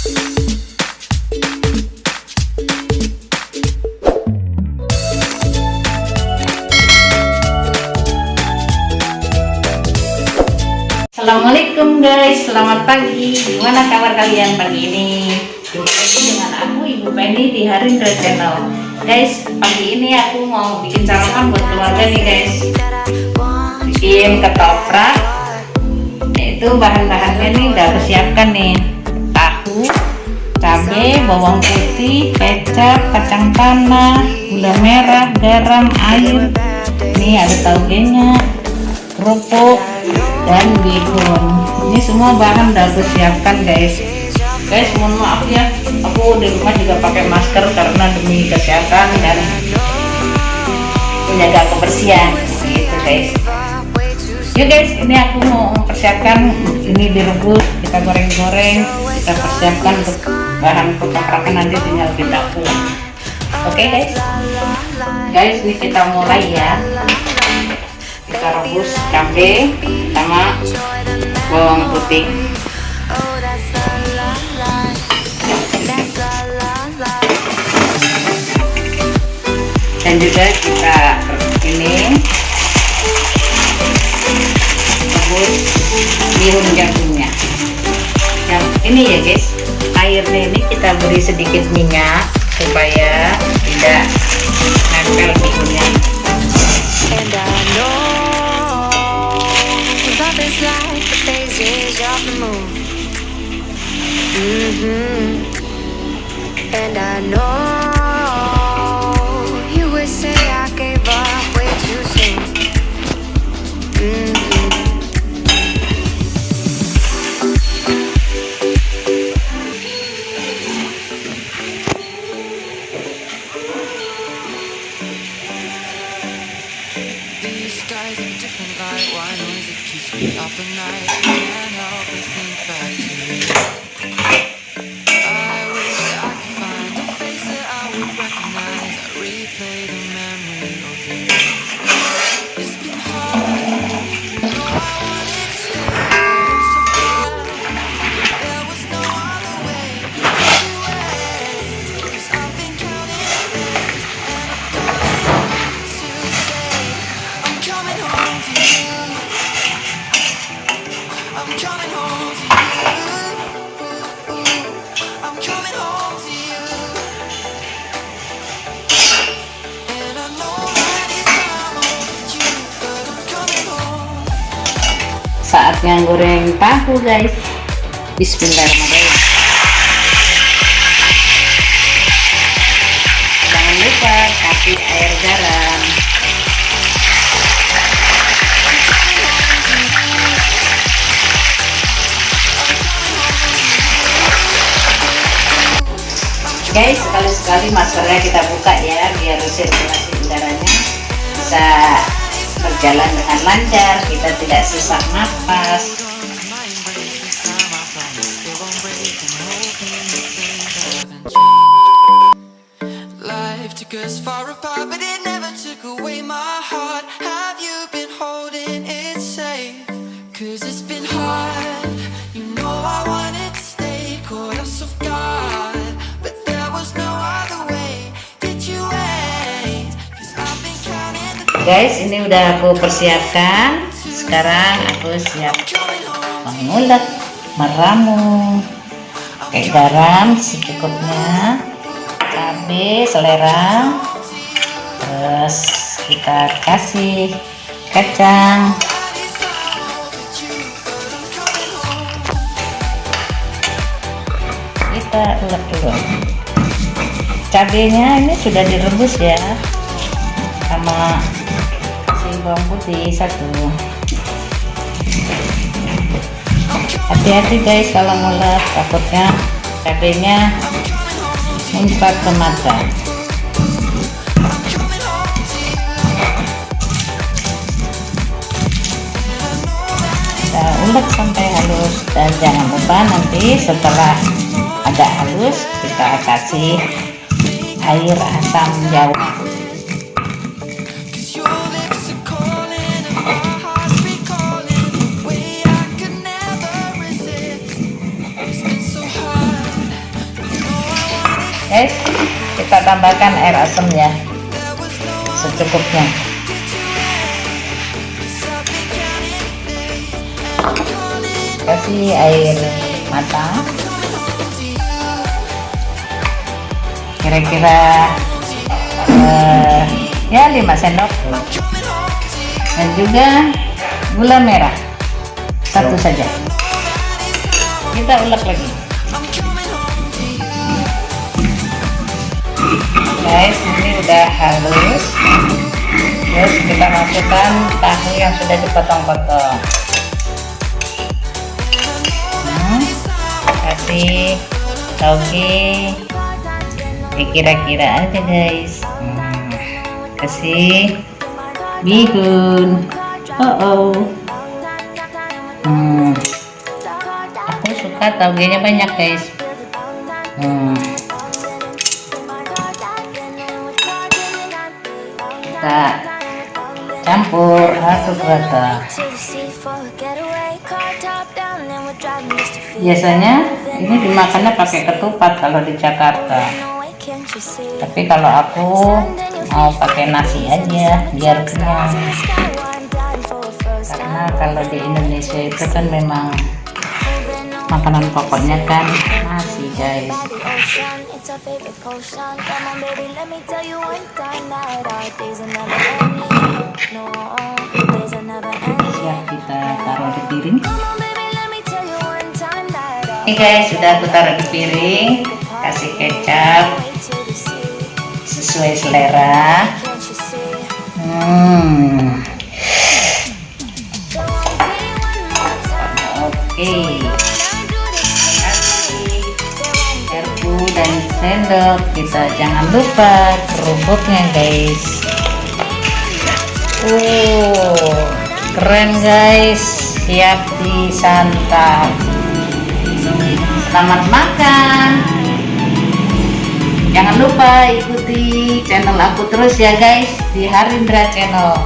Assalamualaikum guys, selamat pagi. Gimana kabar kalian pagi ini? Jumpa lagi dengan aku Ibu Penny di Harindra Channel. Guys, pagi ini aku mau bikin sarapan buat keluarga nih guys. Bikin ketoprak. Yaitu bahan-bahannya nih udah aku siapkan nih. Tahu, cabai, bawang putih, kecap, kacang tanah, gula merah, garam, air. Ini ada tauge-nya, kerupuk, dan bihun. Ini semua bahan udah aku siapkan guys. Mohon maaf ya, aku di rumah juga pakai masker karena demi kesehatan dan menjaga kebersihan gitu guys. Yuk guys, ini aku mau mempersiapkan ini direbus, kita goreng-goreng, kita persiapkan untuk bahan ketoprakan, nanti tinggal kita kuah. Oke guys, ini kita mulai ya. Kita rebus cabai sama bawang putih. Dan juga kita ini rebus bihun jagungnya. Yang ini ya guys, airnya ini kita beri sedikit minyak supaya tidak nempel bihunnya. It's like the phases of the moon. And I know you would say I gave up way too soon. These skies are different light. Why noise that keeps me up at night? I can't help but think back to you. I wish that I could find a face that I would recognize. I replay the memory of you. It's been hard. No, I wanted to stay so far. There was no other way to wait. 'Cause I've been counting days and I'm going to say I'm coming home to you. I'm coming home to you. I'm coming home to you. And I know that it's time overdue, but I'm coming home. Saatnya goreng tahu guys. Bismillahirrahmanirrahim. Jangan lupa kasih air garam. Guys, sekali-sekali maskernya kita buka ya, biar sirkulasi udaranya bisa berjalan dengan lancar, kita tidak sesak napas. Life took us far apart, but it never took away my heart. Have you been holding it safe? 'Cause it's been hard. You know I wanted to stay caught us off guard, but there was no other way. Did you wait? 'Cause I've been counting the Guys, ini udah aku persiapkan. Sekarang aku siap mengulek, meramu. Pakai garam secukupnya, cabai selera, terus kita kasih kacang. Kita ulek dulu. Cabenya ini sudah direbus ya, sama si bawang putih satu. Hati-hati guys kalau ngulek, takutnya cabenya muncrat ke mata. Kita ulek sampai halus, dan jangan lupa nanti setelah agak halus kita kasih air asam jawa. way I could never resist. It's been so hard. Guys, kita tambahkan air asam ya, secukupnya. Kasih air matang, kira-kira ya 5 sendok, dan juga gula merah 1 saja. Kita ulek lagi. Guys, ini udah halus. Terus kita masukkan tahu yang sudah dipotong-potong. Kasih tauge kira-kira aja guys. Kasih bihun. Aku suka taugenya banyak guys. Kita campur aduk rata. Biasanya ini dimakannya pakai ketupat kalau di Jakarta, tapi kalau aku mau pakai nasi aja biar kenyang, karena kalau di Indonesia itu kan memang makanan pokoknya kan nasi guys. Siap kita taruh di piring. Ini guys, sudah aku taruh di piring. Kasih kecap sesuai selera. Oke. Garpu dan sendok. Kita jangan lupa kerupuknya guys. Keren guys. Siap disantap. Selamat makan. Jangan lupa ikuti channel aku terus ya guys di Harindra Channel.